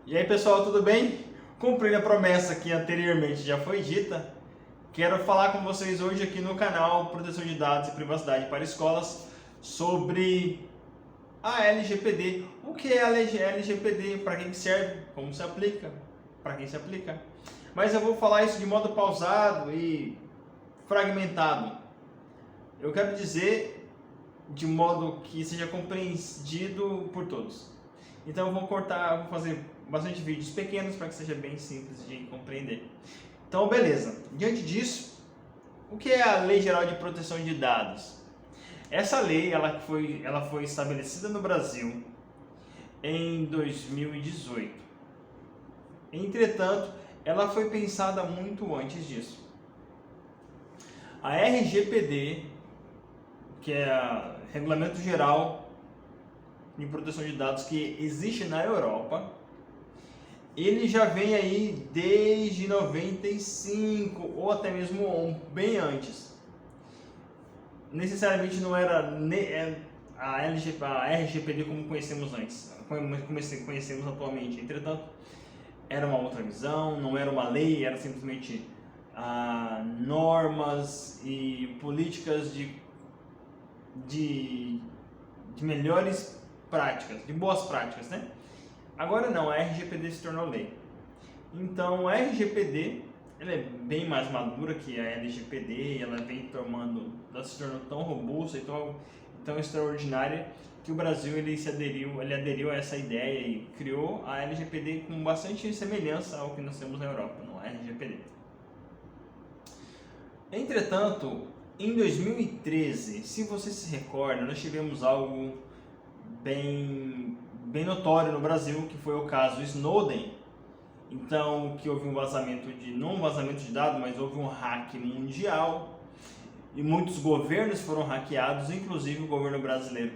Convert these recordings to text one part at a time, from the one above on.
E aí pessoal, tudo bem? Cumprindo a promessa que anteriormente já foi dita, quero falar com vocês hoje aqui no canal Proteção de Dados e Privacidade para Escolas sobre a LGPD. O que é a LGPD? Para quem serve? Como se aplica? Para quem se aplica? Mas eu vou falar isso de modo pausado e fragmentado. Eu quero dizer de modo que seja compreendido por todos. Então eu vou fazer bastante vídeos pequenos para que seja bem simples de compreender. Então beleza, diante disso, o que é a Lei Geral de Proteção de Dados? Essa lei ela foi estabelecida no Brasil em 2018. Entretanto, ela foi pensada muito antes disso. A RGPD, que é o Regulamento Geral de Proteção de Dados que existe na Europa, ele já vem aí desde 95 ou até mesmo bem antes. Necessariamente não era a RGPD como conhecemos antes, como conhecemos atualmente. Entretanto, era uma outra visão, não era uma lei, era simplesmente normas e políticas de melhores práticas, de boas práticas, né? Agora não, a RGPD se tornou lei. Então a RGPD ela é bem mais madura que a LGPD, ela se tornou tão robusta e tão extraordinária que o Brasil ele aderiu a essa ideia e criou a LGPD com bastante semelhança ao que nós temos na Europa, no RGPD. Entretanto, em 2013, se você se recorda, nós tivemos algo bem notório no Brasil, que foi o caso Snowden. Então, que houve não um vazamento de dados, mas houve um hack mundial e muitos governos foram hackeados, inclusive o governo brasileiro.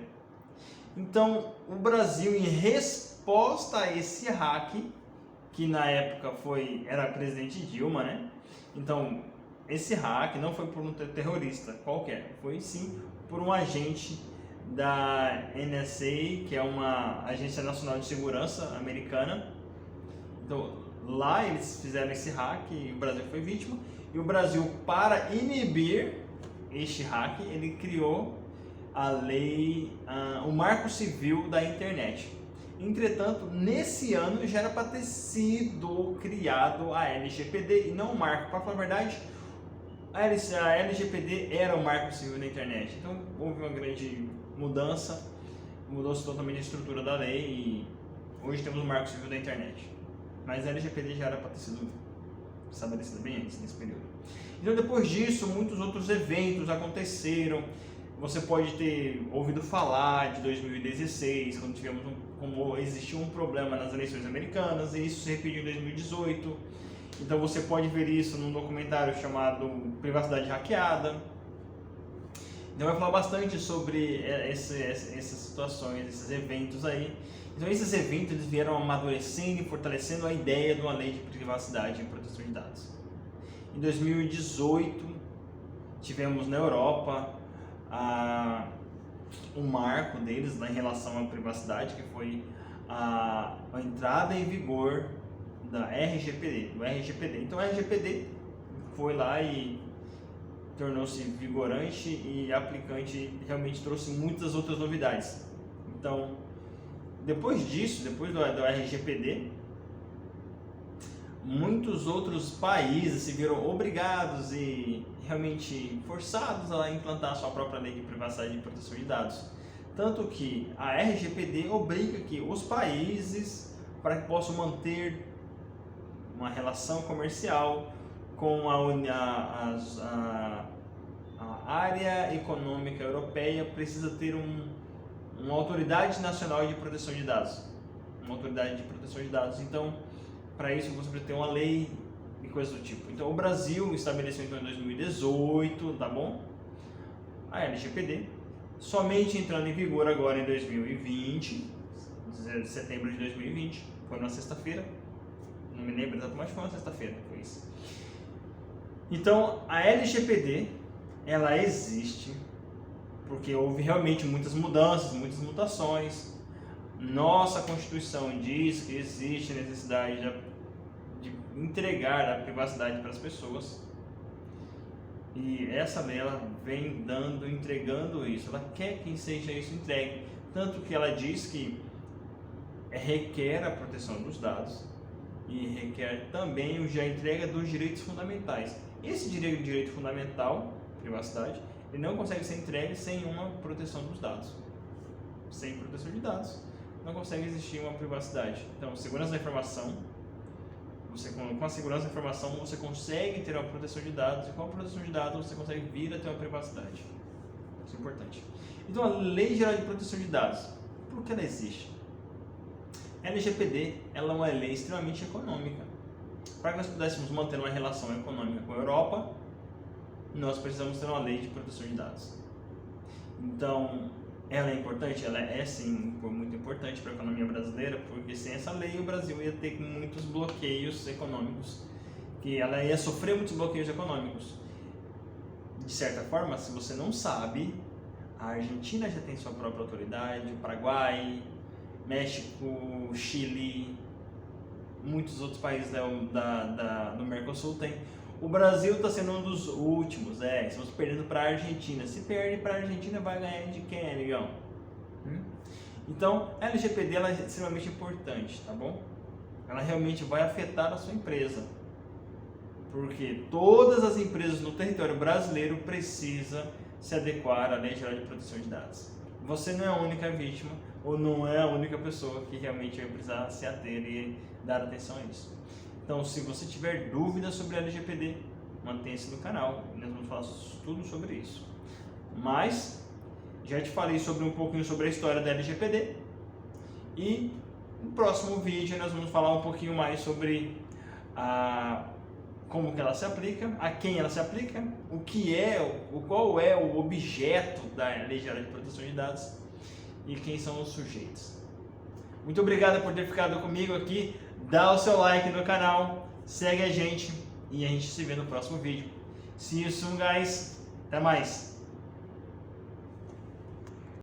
Então, o Brasil, em resposta a esse hack, que na época era a presidente Dilma, né? Então, esse hack não foi por um terrorista qualquer, foi sim por um agente da NSA, que é uma agência nacional de segurança americana. Então, lá eles fizeram esse hack e o Brasil foi vítima. E o Brasil, para inibir este hack, ele criou a lei, o Marco Civil da Internet. Entretanto, nesse ano já era para ter sido criado a LGPD e não o marco. Para falar a verdade, a LGPD era o Marco Civil da Internet. Então, houve uma grande mudança, mudou-se totalmente a estrutura da lei e hoje temos o Marco Civil da Internet. Mas a LGPD já era para ter sido estabelecida bem antes, nesse período. Então, depois disso, muitos outros eventos aconteceram. Você pode ter ouvido falar de 2016, quando existiu um problema nas eleições americanas, e isso se repetiu em 2018. Então você pode ver isso num documentário chamado Privacidade Hackeada. Então vai falar bastante sobre essas situações, esses eventos aí. Então esses eventos eles vieram amadurecendo e fortalecendo a ideia de uma lei de privacidade e proteção de dados. Em 2018 tivemos na Europa um marco deles em relação à privacidade, que foi a entrada em vigor do RGPD. Então a RGPD foi lá e tornou-se vigorante e aplicante e realmente trouxe muitas outras novidades. Então, depois disso, depois do RGPD, muitos outros países se viram obrigados e realmente forçados a implantar a sua própria lei de privacidade e proteção de dados. Tanto que a RGPD obriga que os países, para que possam manter uma relação comercial com a área econômica europeia, precisa ter uma autoridade nacional de proteção de dados. Então, para isso você precisa ter uma lei e coisas do tipo. Então, o Brasil estabeleceu então em 2018, tá bom? A LGPD, somente entrando em vigor agora em 2020, setembro de 2020, foi na sexta-feira. Não me lembro exatamente, mas foi uma sexta-feira, foi isso. Então, a LGPD, ela existe porque houve realmente muitas mudanças, muitas mutações, Nossa Constituição diz que existe necessidade de entregar a privacidade para as pessoas. E essa lei ela vem entregando isso. Ela quer que seja isso entregue. Tanto que ela diz que requer a proteção dos dados e requer também a entrega dos direitos fundamentais. Esse direito fundamental, privacidade, ele não consegue ser entregue sem uma proteção dos dados. Sem proteção de dados, não consegue existir uma privacidade. Então, segurança da informação, com a segurança da informação você consegue ter uma proteção de dados, e com a proteção de dados você consegue vir a ter uma privacidade. Isso é importante. Então, a Lei Geral de Proteção de Dados, por que ela existe? A LGPD ela é uma lei extremamente econômica. Para que nós pudéssemos manter uma relação econômica com a Europa, nós precisamos ter uma lei de proteção de dados. Então, ela é importante? Ela é sim muito importante para a economia brasileira, porque sem essa lei o Brasil ia ter muitos bloqueios econômicos, que ela ia sofrer muitos bloqueios econômicos. De certa forma, se você não sabe, a Argentina já tem sua própria autoridade, o Paraguai, México, Chile, muitos outros países do Mercosul tem. O Brasil está sendo um dos últimos, estamos perdendo para a Argentina. Se perde para a Argentina, vai ganhar de quem, amigão? Então, a LGPD ela é extremamente importante, tá bom? Ela realmente vai afetar a sua empresa, porque todas as empresas no território brasileiro precisam se adequar à Lei Geral de Proteção de Dados. Você não é a única vítima, ou não é a única pessoa que realmente vai precisar se ater e dar atenção a isso. Então, se você tiver dúvidas sobre a LGPD, mantenha-se no canal, nós vamos falar tudo sobre isso. Mas, já te falei um pouquinho sobre a história da LGPD, e no próximo vídeo nós vamos falar um pouquinho mais sobre como que ela se aplica, a quem ela se aplica, qual é o objeto da Lei Geral de Proteção de Dados e quem são os sujeitos. Muito obrigado por ter ficado comigo aqui. Dá o seu like no canal, segue a gente e a gente se vê no próximo vídeo. See you soon, guys. Até mais.